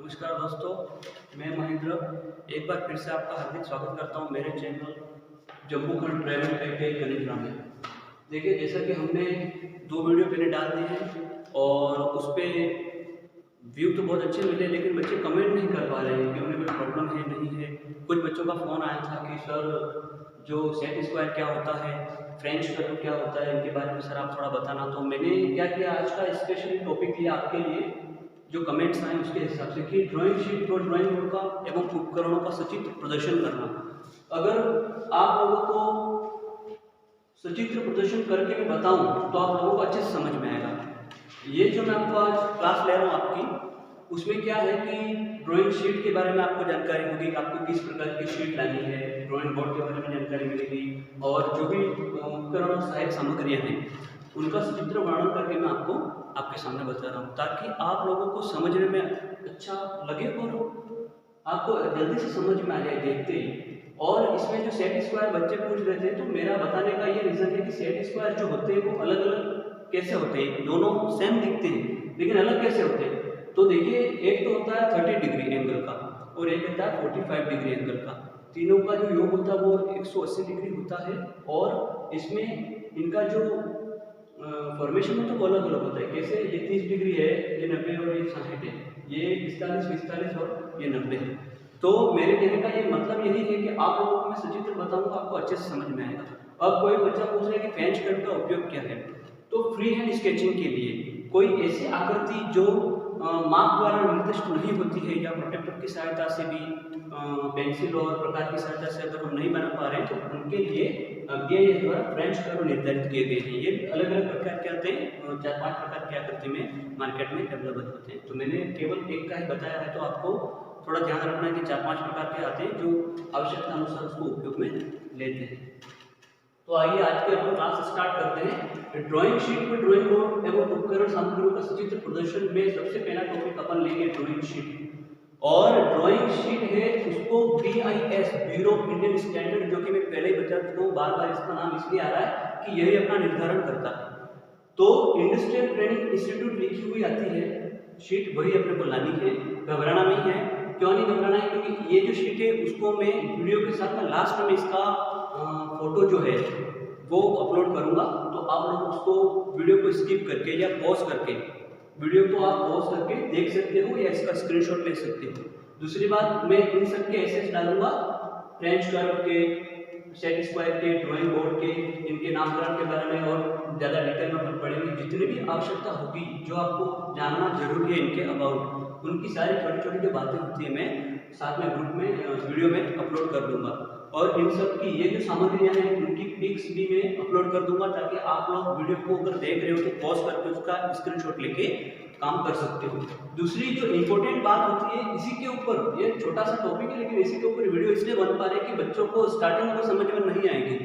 नमस्कार दोस्तों, मैं महेंद्र एक बार फिर से आपका हार्दिक स्वागत करता हूं मेरे चैनल जम्मू खंड ट्रैवल पैकेज गणित में। देखिए, जैसा कि हमने 2 वीडियो पहले डाल दिए हैं और उस पर व्यू तो बहुत अच्छे मिले, लेकिन बच्चे कमेंट नहीं कर पा रहे हैं कि उन्हें कोई प्रॉब्लम है नहीं है। कुछ बच्चों का फ़ोन आया था कि सर जो सेट स्क्वायर क्या होता है, फ्रेंच कर्व क्या होता है, इनके बारे में सर आप थोड़ा बताना। तो मैंने क्या किया, आज का स्पेशल टॉपिक लिया आपके लिए, जो कमेंट्स आए उसके हिसाब से, कि ड्राइंग शीट और ड्राइंग बोर्ड का एवं उपकरणों का सचित्र प्रदर्शन करना। अगर आप लोगों को सचित्र प्रदर्शन करके मैं बताऊं तो आप लोगों को अच्छे से समझ में आएगा। ये जो मैं आपको आज क्लास ले रहा हूँ आपकी, उसमें क्या है कि ड्राइंग शीट के बारे में आपको जानकारी होगी, आपको किस प्रकार की शीट लानी है, ड्राइंग बोर्ड के बारे में जानकारी मिलेगी, और जो भी उपकरण और सहायक सामग्रियाँ हैं उनका सचित्र वर्णन करके मैं आपको आपके सामने बता रहा हूँ, ताकि आप लोगों को समझने में अच्छा लगे और आपको जल्दी से समझ में आ जाए देखते ही। और इसमें जो सेट स्क्वायर बच्चे पूछ रहे थे, तो मेरा बताने का ये रीज़न है कि सेट स्क्वायर जो होते हैं वो अलग अलग कैसे होते हैं, दोनों सेम दिखते हैं लेकिन अलग कैसे होते हैं। तो देखिए, एक तो होता है 30 डिग्री एंगल का और एक होता है 45 डिग्री एंगल का। तीनों का जो योग होता है वो 180 डिग्री होता है, और इसमें इनका जो फॉर्मेशन में तो वो अलग अलग होता है। कैसे, ये 30 डिग्री है, ये 90 और ये 60 है, ये 45 और ये 90 है। तो मेरे कहने का ये मतलब यही है कि आप लोगों को मैं सचित्र बताऊंगा, आपको अच्छे से समझ में आएगा। अब कोई बच्चा पूछ रहा है कि फ्रेंच कर्व का उपयोग क्या है, तो फ्री हैंड स्केचिंग के लिए कोई ऐसी आकृति जो माप द्वारा निर्दिष्ट नहीं होती है, या प्रोटेक्टर की सहायता से भी, पेंसिल और प्रकार की सहायता से अगर हम नहीं बना पा रहे हैं, तो उनके लिए ये द्वारा फ्रेंच कर्व निर्धारित किए गए हैं। ये अलग अलग प्रकार के आते हैं, 4-5 प्रकार की आकृति में मार्केट में अवेलेबल होते हैं। तो मैंने केवल एक का ही बताया है, तो आपको थोड़ा ध्यान रखना है कि 4-5 प्रकार के आते हैं जो आवश्यकता अनुसार उसको उपयोग में लेते हैं। तो आइए आज के अपन क्लास स्टार्ट करते हैं। ड्राइंग शीट में ड्राइंग बोर्ड एवं उपकरण सामग्रियों का सचित्र प्रदर्शन में सबसे पहला टॉपिक अपन लेंगे ड्राइंग शीट। और ड्राइंग शीट है उसको BIS, bureau of Indian standard, जो कि मैं पहले ही बता चुका हूँ, बार बार इसका नाम इसलिए आ रहा है कि यही अपना निर्धारण करता है। तो इंडस्ट्रियल ट्रेनिंग इंस्टीट्यूट लिखी हुई आती है शीट, वही अपने को लानी है, घबराना नहीं है। क्यों नहीं घबराना है, क्योंकि ये जो शीट है उसको मैं वीडियो के साथ में लास्ट में इसका फोटो जो है वो अपलोड करूंगा। तो आप लोग उसको वीडियो को स्किप करके या पॉज करके, वीडियो को आप पॉज करके देख सकते हो या इसका स्क्रीनशॉट ले सकते हो। दूसरी बात, मैं इन सब के एसेस डालूंगा, फ्रेंच कर्व के, सेट स्क्वायर के, ड्राइंग बोर्ड के, इनके नामकरण के बारे में और ज़्यादा डिटेल में अपन पढ़ेंगे। जितनी भी आवश्यकता होगी, जो आपको जानना जरूरी है इनके अबाउट, उनकी सारी छोटी छोटी जो बातें होती है मैं साथ में ग्रुप में वीडियो में अपलोड कर दूंगा। और इन सब की ये जो सामग्रियां हैं उनकी पिक्स भी मैं अपलोड कर दूंगा, ताकि आप लोग वीडियो को अगर देख रहे हो तो पॉज करके उसका स्क्रीनशॉट लेके काम कर सकते हो। दूसरी जो इम्पोर्टेंट बात होती है इसी के ऊपर, ये छोटा सा टॉपिक है लेकिन इसी के ऊपर वीडियो इसलिए बन पा रहे हैं कि बच्चों को स्टार्टिंग में समझ में नहीं आएगी,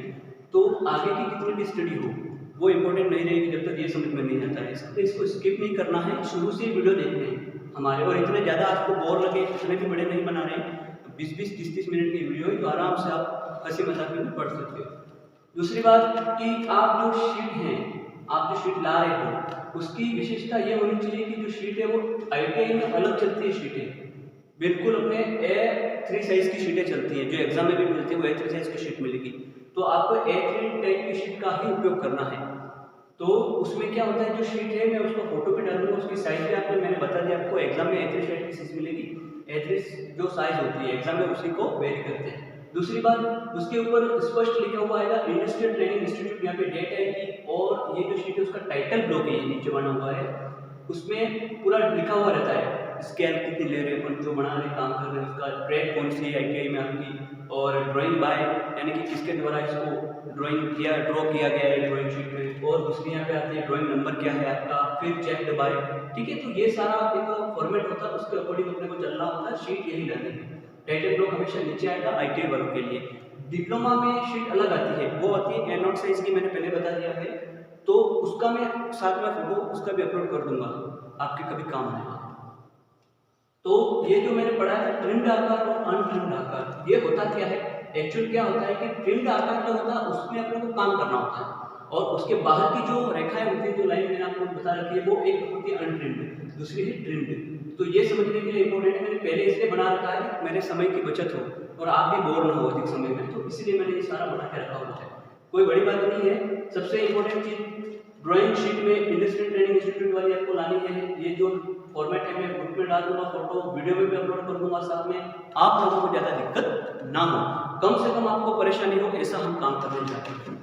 तो आगे की कितनी भी स्टडी हो वो इम्पोर्टेंट नहीं रहेगी जब तक ये समझ में नहीं आता है। इसलिए इसको स्किप नहीं करना है, शुरू से वीडियो देखने हैं हमारे। और इतने ज़्यादा आपको बोर लगे, इतने भी बड़े नहीं बना रहे, 20-20, 30-30 मिनट की वीडियो है, तो आराम से आप हंसी मजाक में पढ़ सकते हो। दूसरी बात कि आप जो शीट हैं, आप जो शीट ला रहे हो, उसकी विशेषता ये होनी चाहिए कि जो शीट है वो ITI में अलग चलती है शीटें, बिल्कुल अपने A3 साइज की शीटें चलती हैं, जो एग्जाम में भी मिलती है वो A3 साइज की शीट मिलेगी। तो आपको A3 टाइप की शीट का ही उपयोग करना है। तो उसमें क्या होता है, जो शीट है मैं उसको फोटो पे डालूंगा, उसकी साइज भी आपने मैंने बता दिया आपको, एग्जाम में A3 साइज की साइज मिलेगी। A3 जो साइज होती है एग्जाम में उसी को वेरी करते हैं। दूसरी बात, उसके ऊपर स्पष्ट लिखा हुआ आएगा इंडस्ट्रियल ट्रेनिंग इंस्टीट्यूट, यहाँ पे डेट आएगी, और ये जो शीट है उसका टाइटल ब्लॉक है, ये नीचे बना हुआ है, उसमें पूरा लिखा हुआ रहता है, स्केल कितनी ले रहे हैं अपन, जो बना रहे काम कर रहे हैं, उसका ट्रैक कौन सी है ITI में आपकी, और ड्राइंग बाय यानी कि किसके द्वारा इसको ड्राइंग किया, ड्रॉ किया गया है ड्राइंग शीट में, और दूसरी यहाँ पे आती है ड्राइंग नंबर क्या है आपका, फिर चेक बाय, ठीक है। तो ये सारा एक फॉर्मेट होता है, उसके अकॉर्डिंग अपने को चलना होता है, शीट यही डालनी है। टाइटल ब्लॉक हमेशा नीचे आएगा ITI वालों के लिए। डिप्लोमा में शीट अलग आती है, वो आती है A0 साइज की, मैंने पहले बता दिया है, तो उसका मैं साथ में फोटो उसका भी अपलोड कर दूंगा, आपके कभी काम आएगा। तो ये जो मैंने पढ़ा है ट्रिम्ड आकार और अनट्रिम्ड आकार, ये होता क्या है, एक्चुअल क्या होता है कि ट्रिम्ड आकार जो होता है उसमें अपने को काम करना होता है, और उसके बाहर की जो रेखाएं होती है, जो लाइन मैंने आपको आपको बता रखी है, वो एक होती है अनट्रिम्ड, दूसरी है ट्रिम्ड। तो ये समझने के लिए इंपॉर्टेंट है, मैंने पहले इसलिए बना रखा है कि मेरे समय की बचत हो और आप भी बोर ना हो अधिक समय में, तो इसलिए मैंने ये सारा बना के रखा हुआ है। कोई बड़ी बात नहीं है। सबसे इंपॉर्टेंट चीज ड्राइंग शीट में इंडस्ट्रियल ट्रेनिंग इंस्टीट्यूट वाली आपको लानी है। ये जो फॉर्मेट है मैं ग्रुप में डाल दूंगा, फोटो वीडियो में भी अपलोड कर दूंगा साथ में, आप लोगों को ज़्यादा दिक्कत ना हो, कम से कम आपको परेशानी हो, ऐसा हम काम करने जाते हैं।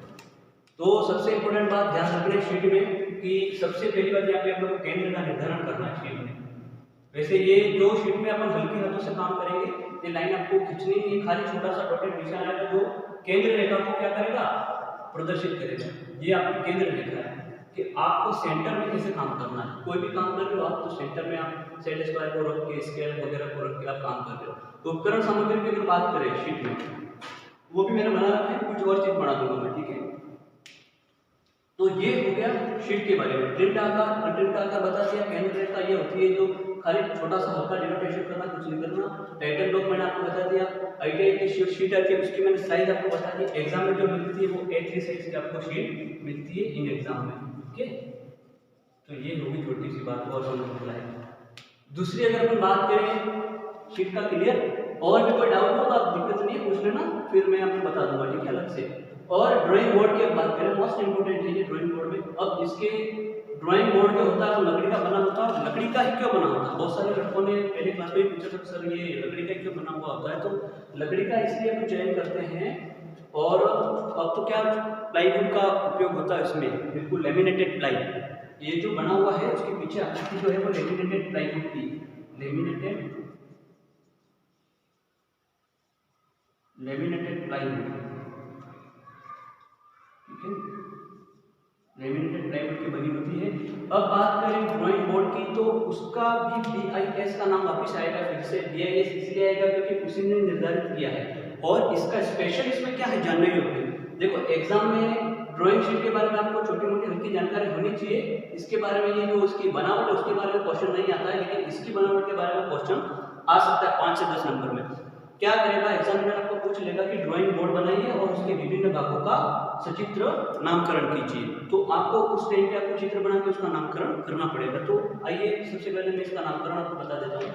तो सबसे इंपॉर्टेंट बात ध्यान रखना है शीट में कि सबसे पहली बात यहाँ पे आप लोगों को केंद्र का निर्धारण करना है शीट में। वैसे ये जो शीट में अपन हल्के हाथों से काम करेंगे, ये लाइन आपको खींचनी नहीं, खाली छोटा सा डॉटेड निशान आएगा जो केंद्र रेखा को क्या करेगा, प्रदर्शित करेगा। ये आपकी केंद्र रेखा है कि आपको सेंटर में कैसे काम करना है। कोई भी काम कर रहे हो आप तो सेंटर में आप सेट स्क्वायर को रख के, स्केल वगैरह को रख के आप काम कर रहे हो। तो उपकरण सामग्री की अगर बात करें शीट में, वो भी मैंने बना रखा है, कुछ और चीज बना दूंगा मैं, ठीक है। तो ये हो गया शीट के बारे में। ट्रिम्ड आकार, अनट्रिम्ड आकार बता दिया। केंद्र रेखा ये होती है जो खाली छोटा सा हल्का डिनोटेशन करना, कुछ नहीं करना। टाइटल ब्लॉक मैंने आपको बता दिया। आईटीआई की शीट आती है, उसकी मैंने साइज आपको बता दी। एग्जाम में जो मिलती है वो A3 साइज की आपको शीट मिलती है इन एग्जाम में, ठीक है। तो ये होगी छोटी सी बात और समझ में आएगी। दूसरी अगर अपन बात करें शीट का, क्लियर? और भी कोई डाउट हो तो आप दिक्कत नहीं है, पूछ लेना, फिर मैं आपको बता दूंगा, ठीक है, अलग से। और ड्राइंग बोर्ड की बात करें, मोस्ट इंपोर्टेंट है ये ड्राइंग बोर्ड में। अब इसके ड्राइंग बोर्ड जो होता है वो लकड़ी का बना होता है। लकड़ी का ही क्यों बना होता है? बहुत सारे लड़कों ने पहले क्लास में पूछा था सर ये लकड़ी का क्यों बना हुआ होता है। तो लकड़ी का इसलिए हम चयन करते हैं, और अब तो क्या प्लाईवुड का उपयोग होता है इसमें, बिल्कुल लेमिनेटेड प्लाई। ये जो बना हुआ है उसके पीछे आकृति जो है वो लेमिनेटेड प्लाईवुड की, लेमिनेटेड प्लाईवुड, ठीक है, लेमिनेटेड प्लाईवुड की बनी होती है। अब बात करें ड्राइंग बोर्ड की, तो उसका भी BIS का नाम वापिस आएगा फिर से। BIS इसलिए आएगा क्योंकि उसी ने निर्धारित किया है, और इसका स्पेशल इसमें क्या है जानने योग्य। देखो एग्जाम में ड्राइंग शीट के बारे में आपको छोटी मोटी हल्की जानकारी होनी चाहिए। इसके बारे में ये जो उसकी बनावट है उसके बारे में क्वेश्चन नहीं आता है, लेकिन इसकी बनावट के बारे में क्वेश्चन आ सकता है 5 से 10 नंबर में। क्या करेगा एग्जामिनर, आपको पूछ लेगा कि ड्राइंग बोर्ड बनाइए और उसके विभिन्न भागों का सचित्र नामकरण कीजिए। तो आपको उस टाइम पे आपको चित्र बना के उसका नामकरण करना पड़ेगा। तो आइए सबसे पहले मैं इसका नामकरण आपको बता देता हूँ।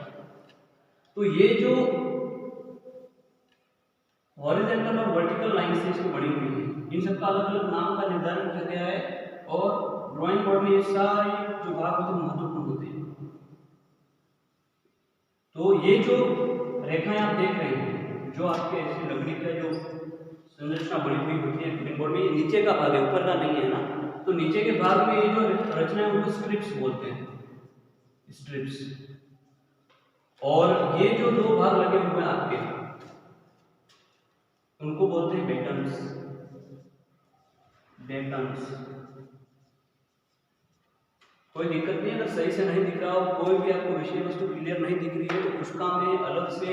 तो ये जो हॉरिजॉन्टल और वर्टिकल लाइन से इसको बनी हुई है, इन सबका अलग अलग नाम का निर्धारण किया गया है। और ड्राइंग बोर्ड में ये सारे जो भाग होते हैं महत्वपूर्ण होते हैं। तो ये जो रेखाएं आप देख रहे हैं, जो आपके ऐसी लकड़ी का जो संरचना बनी हुई होती है ड्राइंग बोर्ड में, ये नीचे का भाग है, ऊपर का नहीं है ना। तो नीचे के भाग में ये जो रचना है उनको स्ट्रिप्स बोलते हैं, स्ट्रिप्स। और ये जो दो भाग लगे हुए हैं आपके, उनको बोलते हैं बेटन्स, बेटन्स। कोई दिक्कत नहीं, अगर सही से नहीं दिख रहा हो, कोई भी आपको विषय वस्तु क्लियर नहीं दिख रही है, तो उसका मैं अलग से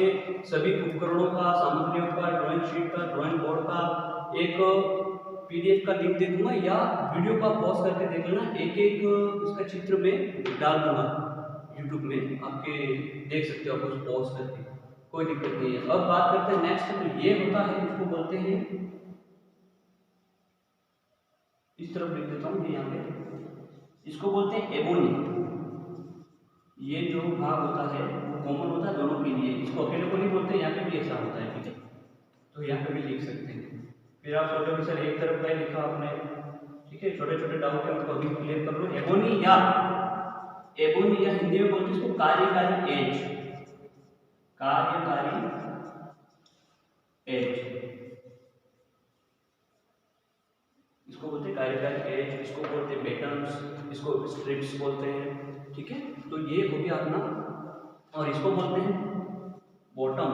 सभी उपकरणों का, सामग्रियों का, ड्राइंग शीट का, ड्राइंग बोर्ड का एक PDF का लिंक दे दूंगा, या वीडियो का पॉज करके देख लेना, एक एक इसका चित्र में डाल दूंगा यूट्यूब में, आपके देख सकते हो आप उस पॉज करके, कोई दिक्कत नहीं है। अब बात करते हैं नेक्स्ट। तो ये होता है, इसको बोलते हैं, इस तरफ लिख देता हूँ यहाँ पे, इसको बोलते हैं एबोनी। ये जो भाग होता है वो कॉमन होता है दोनों के लिए, इसको अकेले को नहीं बोलते हैं, यहाँ पे भी ऐसा होता है, ठीक है। तो यहाँ पे भी लिख सकते हैं। फिर आप सोचोगे सर एक तरफ का ही लिखा आपने, ठीक है, छोटे छोटे डाउट है उनको अभी क्लियर कर लो। एबोनी या हिंदी में बोलते हैं इसको कार्यकारी एज, कार्यकारी एज, इसको बोलते हैं कार्यकारी एज, इसको बोलते हैं बेटन्स, इसको स्ट्रिप्स बोलते हैं, ठीक है। तो ये हो गया अपना, और इसको बोलते हैं बॉटम,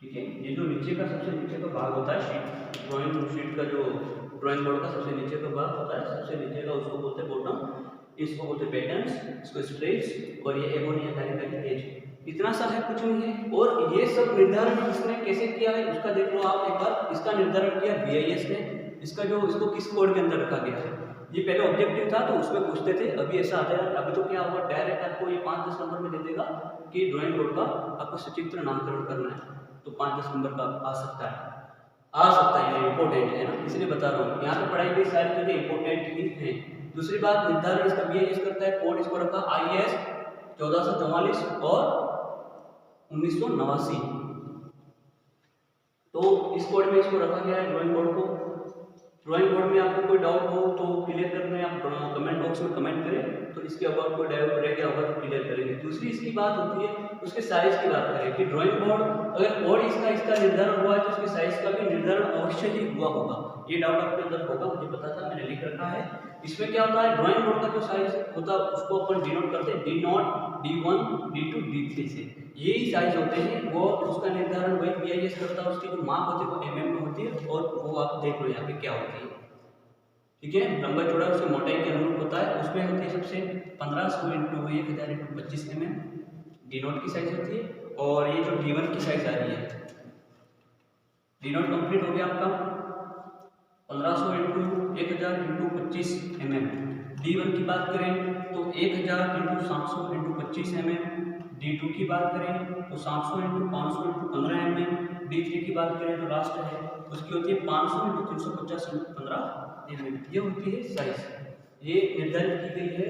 ठीक है। ये जो नीचे का सबसे नीचे का भाग होता है शीट, ड्राइंग शीट का जो ड्राइंग बोर्ड का सबसे नीचे का भाग होता है, सबसे नीचे का, उसको बोलते हैं बॉटम, इसको बोलते हैं बेटन्स, इसको स्ट्रिप्स, और ये एबोनी या कार्यकारी एज। इतना सा है, कुछ नहीं है। और ये सब निर्धारण इसने कैसे किया है उसका देख लो आप एक बार। इसका निर्धारण किया BIS ने। इसका जो इसको किस कोड के अंदर रखा गया है, ये पहले ऑब्जेक्टिव था तो उसमें पूछते थे, अभी ऐसा आता है। अभी तो क्या हुआ, डायरेक्ट आपको ये 5-10 नंबर में दे देगा कि ड्राइंग बोर्ड का आपको सचित्र नामकरण करना है, तो 5-10 नंबर का आ सकता है, ये इंपॉर्टेंट है ना, इसलिए बता रहा हूँ। यहाँ पे पढ़ाई गई सारी चीजें इंपॉर्टेंट ही हैं, दूसरी बात, निर्धारण इसका BIS करता है, कोड इसको रखा IS 1444 और 1989। तो इस कोड में इसको रखा गया है ड्राइंग बोर्ड को। ड्राइंग बोर्ड में आपको कोई डाउट हो तो क्लियर करना है, आप कमेंट बॉक्स में कमेंट करें, तो इसके अबाउट कोई डाउट रह गया होगा तो क्लियर करेंगे। दूसरी इसकी बात होती है उसके साइज की बात करें कि ड्राइंग बोर्ड अगर कोड इसका निर्धारण हुआ है तो उसके साइज का भी निर्धारण अवश्य ही हुआ होगा। ये डाउट आपके अंदर होगा, मुझे पता था, मैंने लिख रखा है। इसमें क्या होता है, ड्राइंग बोर्ड का जो साइज होता है उसको अपन डिनोट करते हैं D0, D1, D2, D3 से। यही साइज होते हैं, वो उसका निर्धारण वही BIS करता है। उसकी जो माप होती है वो mm में होती है, और वो आप देख लो यहाँ पे क्या होती है। ठीक है, लंबा चौड़ा उसकी मोटाई के अनुरूप होता है। उसमें होती है सबसे 1500 × 1000 × 25 mm D0 की साइज होती है। और ये जो D1 की साइज आ रही है, D0 कंप्लीट हो गया आपका 1500 × 1000 × 25 mm। D1 की बात करें तो 1000 × 700 × 25 mm। D2 की बात करें तो 700 × 500 × 15 mm। D3 की बात करें तो लास्ट है उसकी होती है 500 × 350 × 15 mm। ये होती है साइज, ये निर्धारित की गई है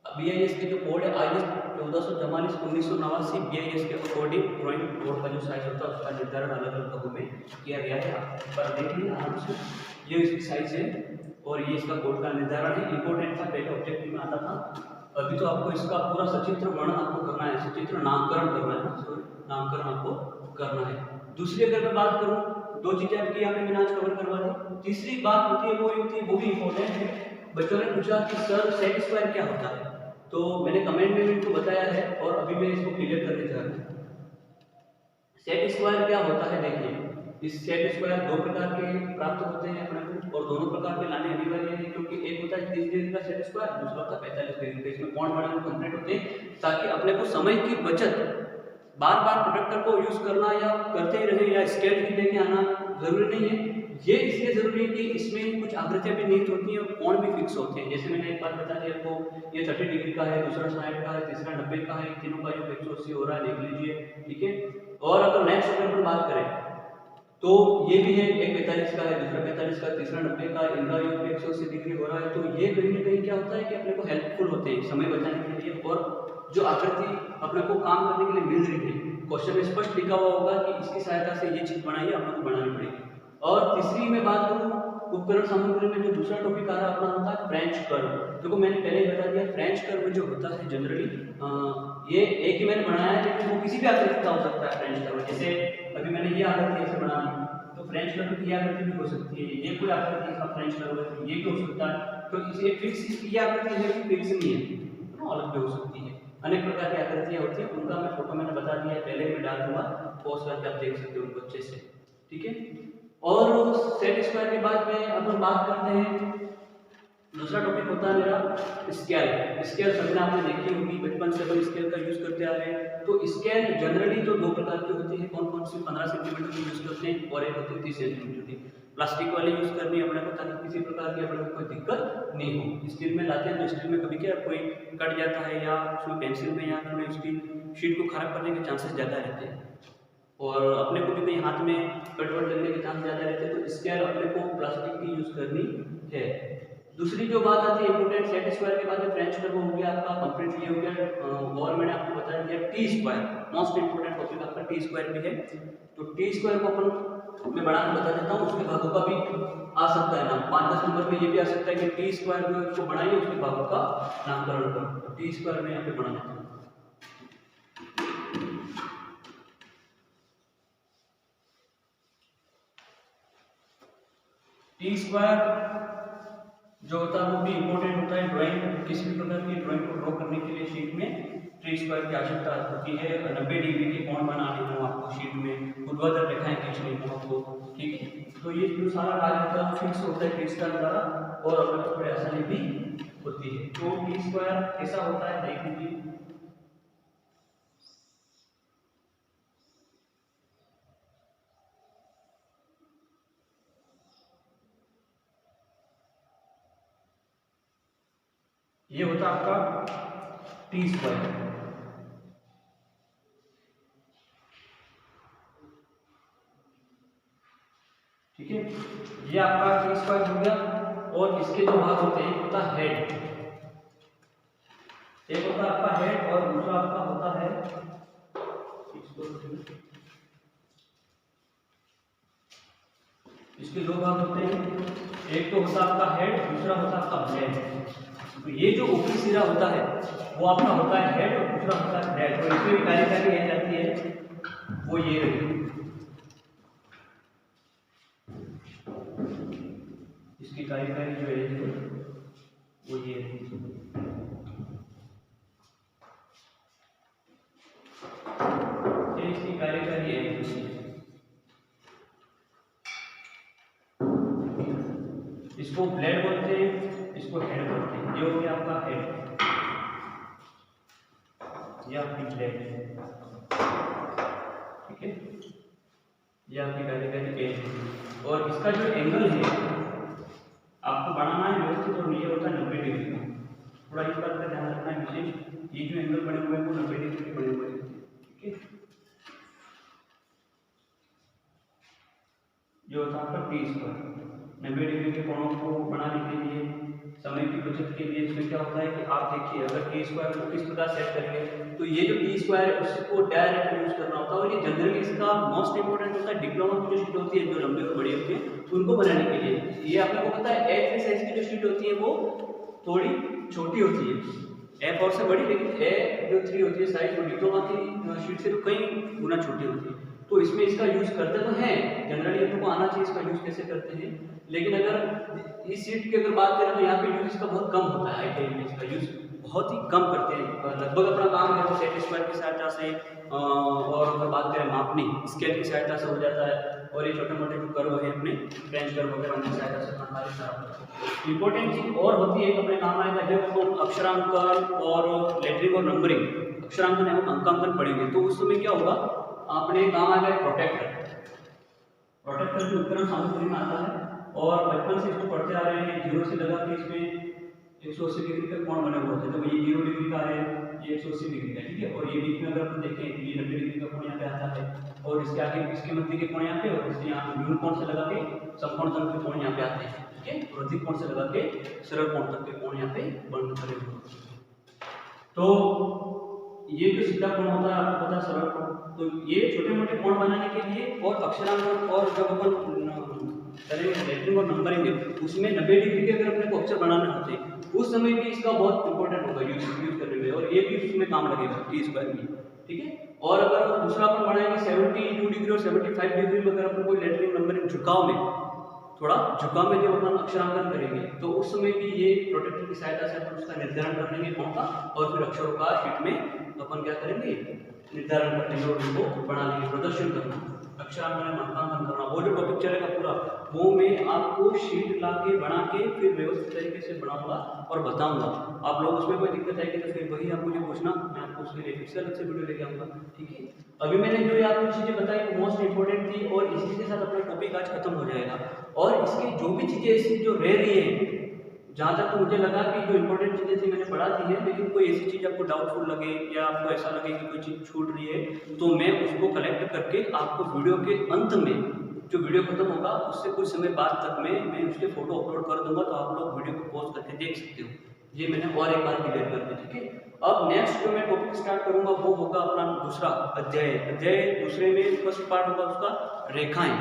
BIS के जो कोड है IS 1444 1989 BIS के अकॉर्डिंग ड्राइंग बोर्ड का जो साइज होता है उसका निर्धारण अलग अलग भागों में किया गया है। आप पर देख लीजिए आराम से, ये इसकी साइज है और ये इसका कोड का निर्धारण है। इंपॉर्टेंट था, पहले ऑब्जेक्टिव में आता था। अभी तो आपको इसका पूरा सचित्र वर्णन आपको करना है, सचित्र नामकरण करना है, सॉरी नामकरण आपको करना है। दूसरी अगर मैं बात करूँ, दो चीजें आपकी यहाँ पे मैंने आज कवर करवा दी। तीसरी बात होती है वो भी इंपॉर्टेंट है। बच्चों ने पूछा कि सर सेट स्क्वायर क्या होता है, तो मैंने कमेंट में भी इनको बताया है और अभी मैं इसको क्लियर करने जा रहा हूँ। सेट स्क्वायर क्या होता है, देखिए इस सेट स्क्वायर दो प्रकार के प्राप्त होते हैं अपने को, और दोनों प्रकार के लाने अनिवार्य है, क्योंकि एक होता है 30 डिग्री का सेट स्क्वायर, दूसरा होता है 45 डिग्री का। इसमें कोण बनाने कंप्लीट होते हैं ताकि अपने को समय की बचत, बार बार प्रोडक्टर को यूज करना या करते ही रहे या स्केल ही लेके आना जरूरी नहीं है। ये इसलिए जरूरी है कि इसमें कुछ आकृतियां भी निहित होती हैं और कोण भी फिक्स होते हैं। जैसे मैंने एक बात बता दी आपको, ये 30 डिग्री का है, दूसरा 60 का है, तीसरा 90 का है, तीनों का योग 180 हो रहा है, देख लीजिए। ठीक है, और अगर नेक्स्ट अगर बात करें तो ये भी है, एक 45 का है, दूसरा 45 का, तीसरा 90 का, इनका योग 180 डिग्री हो रहा है। तो ये कहीं ना कहीं क्या होता है कि अपने को हेल्पफुल होते हैं समय बचाने के लिए, और जो आकृति अपने को काम करने के लिए मिल रही है, क्वेश्चन में स्पष्ट लिखा हुआ होगा कि इसकी सहायता से ये चीज बनाइए, अपने को बनानी पड़ेगी। और तीसरी मैं बात करूँ उपकरण सामग्री में, जो दूसरा टॉपिक आ रहा है अपना होता है फ्रेंच कर्व। देखो मैंने पहले ही बता दिया, फ्रेंच कर्व जो होता है जनरली ये एक ही मैंने बनाया है, लेकिन वो किसी भी आकृति का हो सकता है फ्रेंच कर्व। जैसे अभी मैंने ये आकृति ऐसे बना ली, तो फ्रेंच कर्व की आकृति भी हो सकती है। ये कोई आकृति का फ्रेंच कर्व है, ये भी हो सकता है। तो इसे फिक्स इसकी आकृति है कि फिक्स नहीं है, अलग भी हो सकती है। अनेक प्रकार की आकृतियां होती हैं, उनका मैं फोटो मैंने बता दिया है, पहले मैं डाल दूंगा, पॉज करके आप देख सकते हो उनको अच्छे से। ठीक है, और सेट स्क्वायर के बाद में अपन बात करते हैं, दूसरा टॉपिक होता है मेरा स्केल। स्केल संज्ञा आपने देखी होगी, बचपन से अपन स्केल का यूज करते आ रहे हैं। तो स्केल जनरली तो दो प्रकार की होती है, कौन कौन सी, 15 सेंटीमीटर की यूज करते हैं और एक होती है 30 सेंटीमीटर की। प्लास्टिक वाली यूज करनी है अपने को, ताकि किसी प्रकार की अपने को कोई दिक्कत नहीं हो। स्टील में लाते हैं तो स्टील में कभी क्या कोई कट जाता है, या उसमें पेंसिल में या थोड़ी उसकी शीट को खराब करने के चांसेस ज़्यादा रहते हैं, और अपने को भी कहीं हाथ में कटवट लगने के चांस ज़्यादा रहते हैं। तो स्केल अपने को प्लास्टिक की यूज करनी है। दूसरी जो बात आती है इंपोर्टेंट, सेट स्क्वायर के बाद में फ्रेंच कर्व हो गया आपका कंप्लीटली हो गया, और मैंने आपको बता दिया T square, most important topic आपका टी स्क्वायर भी है। तो टी स्क्वायर को अपन मैं बना के बता देता हूँ, उसके भागों का भी आ सकता है नाम। 5-10 नंबर में ये भी आ सकता है कि टी स्क्वायर जो इसको बनाइए, उसके भागों का नामकरण करो। तो टी स्क्वायर में यहाँ पे बना देता हूँ। टी स्क्वायर जो होता है वो भी इंपॉर्टेंट होता है। ड्राइंग, किसी भी प्रकार की ड्राइंग को ड्रॉ करने के लिए शीट में टी स्क्वायर की आवश्यकता होती है। 90 डिग्री के कोण बनाने हो आपको शीट में, ऊर्ध्वाधर रेखाएं खींचनी हो आपको, ठीक है। तो ये जो सारा कार्य होता है फिक्स होता है टी स्क्वायर द्वारा, और अपने को थोड़ी आसानी भी होती है। तो टी स्क्वायर कैसा होता है देख लीजिए। ये होता है आपका टी स्क्वायर। ठीक है, ये आपका टी स्क्वायर हो गया। और इसके जो भाग होते हैं होता है एक होता है आपका हेड और दूसरा आपका होता है, इसके दो भाग होते हैं, एक तो होता है आपका हेड, दूसरा होता है आपका ब्लेड। तो ये जो ऊपरी सिरा होता है वो आपका होता है हेड और दूसरा होता है ब्लेड। तो इसमें भी कार्यकारी ये जाती है वो ये रही, इसकी कार्यकारी जो है वो ये रही। इसकी कार्यकारी है, इसको ब्लेड बोलते हैं, इसको हेड बोलते हैं। ये हो गया आपका हेड, ये आपकी ब्लेड, ठीक है, ये आपकी कार्यकारी एज। और इसका जो एंगल है आपको बनाना है व्यवस्थित, और ये होता है 90 डिग्री का। थोड़ा इस बात का ध्यान रखना है विशेष, ये जो एंगल बने हुए हैं वो 90 डिग्री के बने हुए हैं, ठीक है। ये होता है आपका टी स्क्वायर। 90 डिग्री के कोणों को बनाने के लिए, समय की बचत के लिए इसमें क्या होता है कि आप देखिए अगर टी स्क्वायर को किस प्रकार सेट करेंगे, तो ये जो टी स्क्वायर है उसको डायरेक्ट यूज करना होता है। और ये जनरली इसका मोस्ट इंपोर्टेंट होता है डिप्लोमा की जो शीट होती है, जो लंबी और बड़ी होती है, उनको बनाने के लिए। ये आप लोगों को पता है A3 साइज की जो शीट होती है वो थोड़ी छोटी होती है, A4 से बड़ी, लेकिन A3 होती है साइज, वो डिप्लोमा की शीट से तो कई गुना छोटी होती है। तो इसमें इसका यूज करते तो हैं, जनरली हम लोग को आना चाहिए इसका यूज कैसे करते हैं। लेकिन अगर इस सीट की अगर बात करें तो यहाँ पे यूज इसका बहुत कम होता है, ITI में इसका यूज बहुत ही कम करते हैं। लगभग अपना काम है तो सेट स्क्वायर की सहायता से, और अगर बात करें मापनी स्केल की सहायता से हो जाता है, और ये छोटे मोटे जो कर्व है अपने फ्रेंच कर्व वगैरह उनकी सहायता से हमारे साथ। इंपॉर्टेंट चीज और होती है अपने काम आएगा जब हम अक्षरांकन और लेटरिंग और नंबरिंग, अक्षरांकन एवं अंकांकन पढ़ेंगे, तो उस समय क्या होगा, आपने काम आएगा प्रोटेक्टर। प्रोटेक्टर जो उपकरण सामग्री में आता है, और बचपन से इसको पढ़ते आ रहे हैं, 0 से लगा के इसमें 180 डिग्री का कोण बने हुए होते हैं। तो ये 0 डिग्री का है, ये 180 डिग्री का, ठीक है। और ये बीच में अगर अपन देखें ये 90 डिग्री का कोण यहाँ पे आता है, और इसके आगे इसके मध्य के कोण यहाँ पे, और इसके यहाँ न्यून कोण से लगा के समकोण तक के कोण यहाँ पे आते हैं, ठीक है। और अधिक कोण से लगा के सरल कोण तक के कोण यहाँ पे बन करे हुए। तो ये जो सीधा कोण होता है आपको पता है, सरल कोण। तो ये छोटे मोटे कोण बनाने के लिए, और अक्षरांकन और जब अपन करेंगे लेटरिंग और नंबरिंग है, उसमें 90 डिग्री के अगर अपने को अक्षर बनाने होते हैं, उस समय भी इसका बहुत इंपॉर्टेंट होगा यूज करने में, और ये भी उसमें काम लगेगा टी स्क्वायर में, ठीक है। और अगर दूसरा अपन बनाएंगे 72 डिग्री और 75 डिग्री में, अगर अपन कोई लेटरिंग नंबरिंग झुकाव में, थोड़ा झुकाव में जब अपन अक्षरांकन करेंगे, तो उस समय भी ये प्रोटेक्टर की सहायता से अपन उसका निर्धारण कर लेंगे कोण का, और फिर अक्षरों का शीट में अपन क्या करेंगे, निर्धारण करने और उनको बना लेंगे, प्रदर्शन करना, अक्षरांकन में अंकांकन करना, वो जो टॉपिक चलेगा पूरा, वो मैं आपको शीट ला के बना के फिर व्यवस्थित तरीके से बनाऊंगा और बताऊंगा। आप लोग उसमें कोई दिक्कत आएगी तो फिर वही आप मुझे पूछना, मैं आपको उसके लिए फिर से अलग से वीडियो लेके आऊंगा, ठीक है। अभी मैंने जो आपको चीजें बताई वो मोस्ट इंपोर्टेंट थी, और इसी के साथ अपना टॉपिक आज खत्म हो जाएगा। और इसकी जो भी चीजें ऐसी जो रह रही है, जहाँ तक तो मुझे लगा कि जो इंपॉर्टेंट चीज़ें थी मैंने पढ़ा दी है, लेकिन कोई ऐसी चीज़ आपको डाउटफुल लगे या आपको ऐसा लगे कि कोई चीज़ छूट रही है, तो मैं उसको कलेक्ट करके आपको वीडियो के अंत में, जो वीडियो खत्म होगा उससे कुछ समय बाद तक में मैं उसके फोटो अपलोड कर दूंगा, तो आप लोग वीडियो को पॉज करके देख सकते हो। ये मैंने और एक बार क्लियर कर दिया, ठीक है। अब नेक्स्ट जो मैं टॉपिक स्टार्ट करूंगा वो होगा अपना दूसरा अध्याय। अध्याय दूसरे में फर्स्ट पार्ट होगा उसका रेखाएं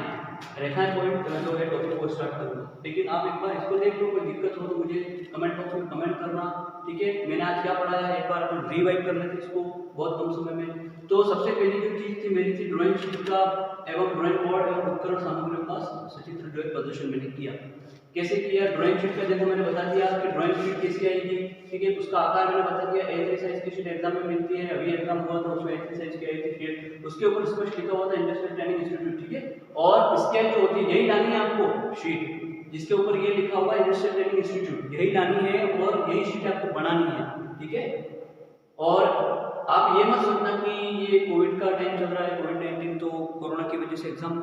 पॉइंट जो है टॉपिक को स्टार्ट करूंगा। लेकिन आप एक बार इसको देख लो, कोई दिक्कत हो तो मुझे कमेंट बॉक्स में कमेंट करना, ठीक है। मैंने आज क्या पढ़ाया है एक बार अपन रिवाइव कर लेते इसको बहुत कम समय में। तो सबसे पहली जो चीज़ थी मेरी थी ड्राइंग शीट का एवं ड्राइंग बोर्ड एवं उपकरण सामग्रियों का सचित्र जो है प्रदर्शन मैंने किया। कैसे किया, ड्राइंग शीट का देखो मैंने बता दिया कि ड्राइंग शीट कैसी आएगी, ठीक है। उसका आकार मैंने बता दिया, A3 साइज की शीट एग्जाम में मिलती है, अभी एग्जाम हुआ था उसमें A3 साइज की आई थी शीट, उसके ऊपर स्पष्ट लिखा हुआ था इंडस्ट्रियल ट्रेनिंग इंस्टीट्यूट, ठीक है। और स्केल जो होती है यही लानी है आपको शीट, जिसके ऊपर ये लिखा हुआ है इंडस्ट्रियल ट्रेनिंग इंस्टीट्यूट, यही लानी है और यही शीट आपको बनानी है, ठीक है। और आप ये मत सोचना कि ये कोविड का टाइम चल रहा है, कोविड-19, तो कोरोना की वजह से एग्जाम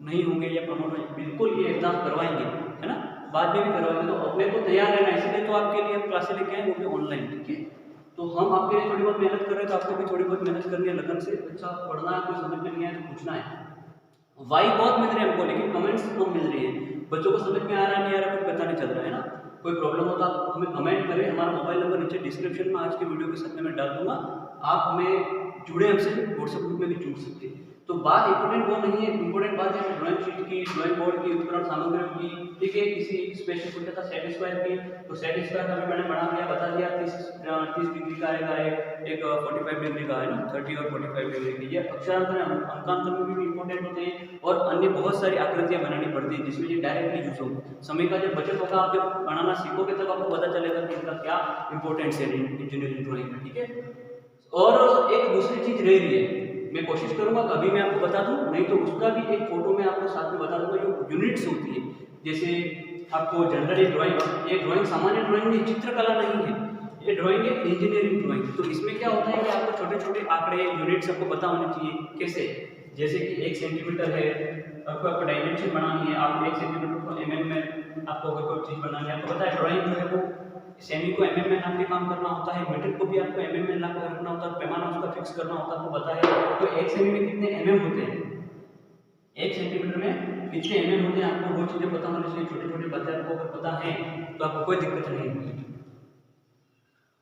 नहीं होंगे या प्रमोट होंगे, बिल्कुल ये एग्जाम करवाएंगे, है ना, बाद में भी करवाएंगे। तो अपने को तैयार रहना है, इसलिए तो आपके लिए हम क्लासेस लेके आए वो भी ऑनलाइन, ठीक है। तो हम आपके लिए थोड़ी बहुत मेहनत कर रहे हैं, तो आपको भी थोड़ी बहुत मेहनत करनी है लगन से। अच्छा पढ़ना है, कोई समझ में नहीं आया तो पूछना है। वाई बहुत मिल रहे हैं हमको, लेकिन कमेंट्स कम मिल रही है, बच्चों को समझ में आ रहा नहीं आ रहा, कुछ पता नहीं चल रहा है ना। कोई प्रॉब्लम हो तो आप हमें कमेंट करें। हमारा मोबाइल नंबर नीचे डिस्क्रिप्शन में आज के वीडियो के साथ में मैं डाल दूंगा, आप हमें जुड़े हमसे व्हाट्सएप ग्रुप में भी जुड़ सकते हैं। तो बात इंपॉर्टेंट वो नहीं है, इंपॉर्टेंट बात है ड्राइंग शीट की, ड्राइंग बोर्ड की, उपकरण सामग्रियों की, ठीक है। किसी स्पेशल पूछा था सेट स्क्वायर की, तो सेट स्क्वायर का भी मैंने बना दिया, बता दिया 30 डिग्री का आएगा, एक 45 डिग्री का है ना, 30 और 45 डिग्री की। ये अक्षरांकन अंकांकन में भी इंपॉर्टेंट होते हैं और अन्य बहुत सारी आकृतियां बनानी पड़ती है जिसमें ये डायरेक्टली यूज होगा। समय का जब बचत होगा, आप जब बनाना सीखोगे तब आपको पता चलेगा कि इनका क्या इंपॉर्टेंस है इंजीनियरिंग ड्राइंग में, ठीक है। और एक दूसरी चीज रह रही है, मैं कोशिश करूंगा कभी मैं आपको बता दूं, नहीं तो उसका भी एक फोटो में आपको साथ में बता दूंगा। जो यूनिट्स होती है, जैसे आपको जनरली ड्राइंग, ये ड्राइंग सामान्य ड्राइंग नहीं, चित्रकला नहीं है, ये ड्राइंग है इंजीनियरिंग ड्राइंग। तो इसमें क्या होता है कि आपको छोटे छोटे आंकड़े, यूनिट्स आपको पता होने चाहिए। कैसे? जैसे कि 1 सेंटीमीटर है, आपको डायमेंशन बनानी है, आप 1 सेंटीमीटर को mm में आपको अगर कोई चीज बनानी है, आपको पता है ड्राइंग जो है वो सेमी को mm में नाप के काम करना होता है, मीटर को भी आपको mm में नाप के रखना होता है, पैमाना उसका फिक्स करना होता है, आपको पता है। तो 1 सेमी में कितने mm होते हैं, 1 सेंटीमीटर में कितने mm होते हैं, आपको वो चीजें पता होनी चाहिए। छोटी छोटी बातें आपको अगर पता है तो आपको कोई दिक्कत नहीं होगी।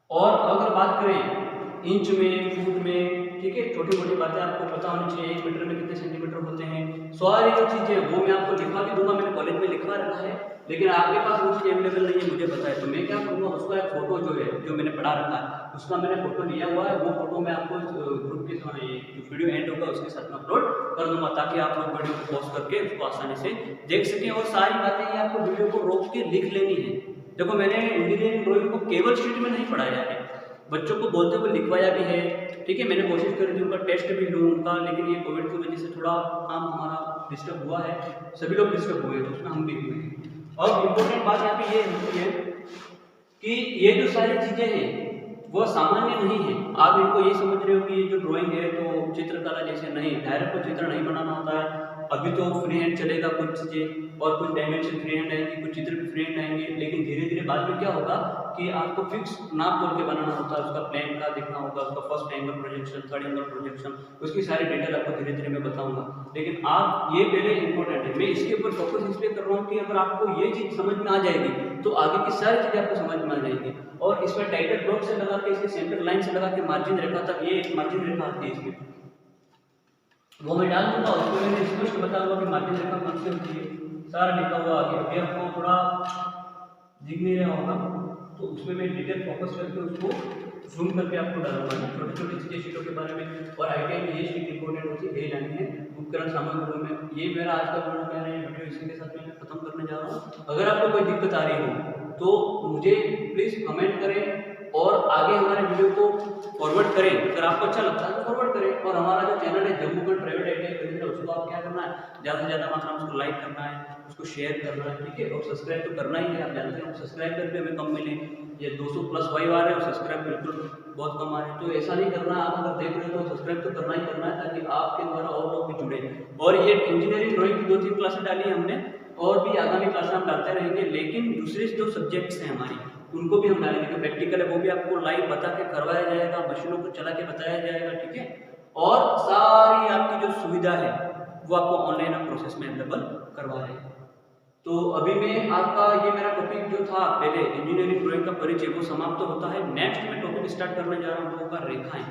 और अगर बात करें इंच में, फुट में, ठीक है, छोटी मोटी बातें आपको पता होनी चाहिए। 1 मीटर में कितने सेंटीमीटर होते हैं, सारी जो चीजें वो मैं आपको लिखवा भी दूंगा, मैंने कॉलेज में लिखवा रखा है, लेकिन आपके पास वो चीज अवेलेबल नहीं है, मुझे पता है। तो मैं क्या करूंगा, उसका एक फोटो जो है, जो मैंने पढ़ा रखा है, उसका मैंने फोटो लिया हुआ है, वो फोटो मैं आपको ग्रुप के जो वीडियो एंड होगा उसके साथ में अपलोड कर दूंगा, ताकि आप लोग वीडियो को पॉज करके उसको आसानी से देख सकें। और सारी बातें ये आपको वीडियो को रोक के लिख लेनी है। देखो, मैंने इंजीनियरिंग ड्राइंग को केवल शीट में नहीं पढ़ाया है, बच्चों को बोलते हुए लिखवाया भी है, ठीक है। मैंने कोशिश करी थी उनका टेस्ट भी लूँ उनका, लेकिन ये कोविड की वजह से थोड़ा काम हमारा डिस्टर्ब हुआ है, सभी लोग डिस्टर्ब हुए, तो उसमें हम भी हुए हैं। और इम्पोर्टेंट बात यहाँ पे ये होती है कि ये जो सारी चीजें हैं वो सामान्य नहीं है। आप इनको ये समझ रहे हो कि ये जो ड्राइंग है तो चित्रकला जैसे, नहीं, डायरेक्ट को चित्र नहीं बनाना होता है। अभी तो फ्री हैंड चलेगा कुछ चीजें, और कुछ डायमेंशन फ्री हैंड आएंगे, कुछ चित्र भी फ्री हैंड आएंगे, लेकिन धीरे धीरे बाद में क्या होगा कि आपको फिक्स नाप तोल के बनाना होता है, उसका प्लान का देखना होगा, उसका first angle projection, third angle projection, उसकी सारी डिटेल आपको धीरे धीरे मैं बताऊंगा। लेकिन आप ये पहले इंपॉर्टेंट है, मैं इसके ऊपर फोकस इसलिए कर रहा हूँ कि अगर आपको ये चीज समझ में आ जाएगी तो आगे की सारी चीजें आपको समझ में आ जाएगी। और इसमें टाइटल ब्लॉक से लगा के, इसके सेंटर लाइन से लगा के मार्जिन रेखा तक, ये एक मार्जिन रेखा आती है इसमें, वो मैं डाल दूंगा। उसको मैंने स्पष्ट बता दूंगा कि मार्जिन रेखा कौन सी होती है, सारा लिखा हुआ आगे। अभी आपको थोड़ा दिख नहीं रहा होगा, तो उसमें मैं डिटेल फोकस करके उसको जूम करके आपको डालूंगा, छोटी छोटी चीजें शीटों के बारे में। और आईटीआई में ये शीट इंपॉर्टेंट होती है, ये लानी है उपकरण सामग्रियों में। ये मेरा आज का वीडियो इसी के साथ में खत्म करने जा रहा हूँ। अगर आपको कोई दिक्कत आ रही हो तो मुझे प्लीज कमेंट करें और आगे हमारे वीडियो को फॉरवर्ड करें। अगर आपको अच्छा लगता है तो फॉरवर्ड करें। और हमारा जो चैनल है जम्मू खंड प्राइवेट आईटीआई, उसको आप क्या करना है, ज़्यादा से ज़्यादा मात्रा में उसको लाइक करना है, उसको शेयर करना है, ठीक है। और सब्सक्राइब तो करना ही है, आप जानते हैं सब्सक्राइब करके हमें कम मिले, ये 200 प्लस वाइव आ रहे हैं और सब्सक्राइब बिल्कुल बहुत कम आ रहे हैं। तो ऐसा नहीं करना है, आप अगर देख रहे हो तो सब्सक्राइब तो करना ही करना है, ताकि आपके द्वारा और लोग भी जुड़े। और ये इंजीनियरिंग ड्राइंग की 2-3 क्लासें डाली है हमने, और भी आगामी क्लास हम डालते रहेंगे। लेकिन दूसरे जो सब्जेक्ट्स हैं हमारी, उनको भी हम डालेंगे। जो प्रैक्टिकल है वो भी आपको लाइव बता के करवाया जाएगा, मशीनों को चला के बताया जाएगा, ठीक है। और सारी आपकी जो सुविधा है वो आपको ऑनलाइन हम प्रोसेस में अवेलेबल करवा रहे हैं। तो अभी मैं आपका ये मेरा टॉपिक जो था पहले इंजीनियरिंग ड्राइंग का परिचय, वो समाप्त होता है। नेक्स्ट मैं टॉपिक स्टार्ट करने जा रहा हूँ, वो होगा रेखाएं।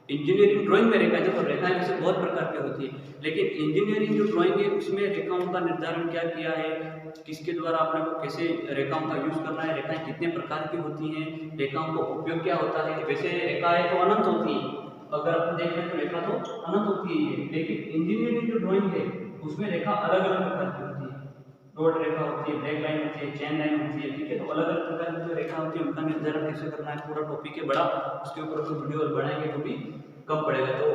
इंजीनियरिंग ड्राइंग में रेखाएं, देखो रेखाएं वैसे बहुत प्रकार की होती है, लेकिन इंजीनियरिंग जो ड्राइंग है उसमें रेखाओं का निर्धारण क्या किया है, किसके द्वारा आपने को कैसे रेखाओं का यूज करना है, रेखाएं कितने प्रकार की होती हैं, रेखाओं का उपयोग क्या होता है। वैसे रेखाएं तो अनंत होती है, अगर आप देख रहे तो रेखा तो अनंत होती है, लेकिन इंजीनियरिंग जो ड्राइंग है उसमें रेखा अलग अलग प्रकार की होती है। डॉट रेखा होती है, ब्लैक लाइन होती है, चेन लाइन होती है, ठीक है। तो अलग अलग प्रकार की जो रेखा होती है उनका निर्धारण कैसे करना है, पूरा टॉपिक है बड़ा, उसके ऊपर कोई वीडियो और बनाएंगे तो भी कम पड़ेगा। तो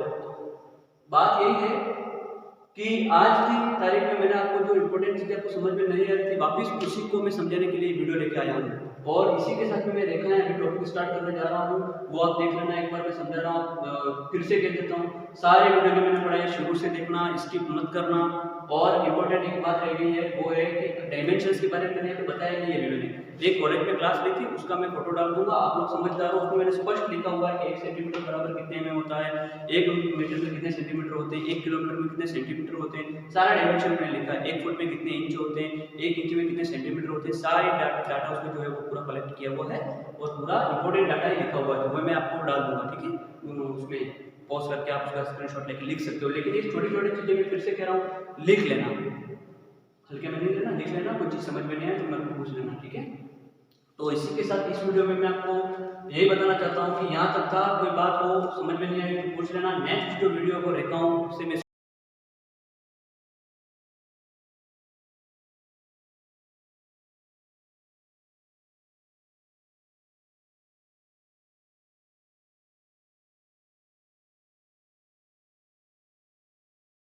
बात यही है कि आज की तारीख में मैंने आपको जो इम्पोर्टेंट चीजें आपको समझ में नहीं आ रही थी, वापिस उसी को मैं समझाने के लिए वीडियो लेके आया हूँ। और इसी के साथ में मैं रेखाएं अभी टॉपिक स्टार्ट करने जा रहा हूँ, वो आप देख लेना, एक बार मैं समझा रहा हूँ, फिर से कह देता हूँ। सारे वीडियो जो मैंने पढ़ाया शुरू से देखना, स्किप मत करना। और इम्पोर्टेंट एक बात रह गई है, वो है कि डायमेंशंस के बारे में मैंने बताया नहीं है वीडियो में। एक कॉलेज में क्लास ली थी, उसका मैं फोटो डाल दूंगा, आप लोग समझदार हो। उसमें मैंने स्पष्ट लिखा हुआ है कि 1 सेंटीमीटर बराबर कितने में होता है, 1 मीटर में कितने सेंटीमीटर होते हैं, 1 किलोमीटर में कितने सेंटीमीटर होते हैं, सारा डायमेंशन मैंने लिखा है। 1 फुट में कितने इंच होते हैं, 1 इंच में कितने सेंटीमीटर होते हैं, सारे डाटा उसमें जो है वो पूरा कलेक्ट किया हुआ है और पूरा इंपॉर्टेंट डाटा ही लिखा हुआ है, तो वो मैं आपको डाल दूंगा, ठीक है। उसमें पॉज करके आप उसका स्क्रीनशॉट लेके लिख सकते हो। लेकिन ये छोटी छोटी चीज़ें मैं फिर से कह रहा हूँ, लिख लेना, हल्के में नहीं लेना, लिख लेना। कोई चीज़ समझ में नहीं आए तो मेरे को पूछ लेना, ठीक है। तो इसी के साथ इस वीडियो में मैं आपको यही बताना चाहता हूँ कि यहाँ तक था, कोई बात हो समझ में नहीं आई तो पूछ लेना। नेक्स्ट जो वीडियो को रेखा हूँ उससे मैं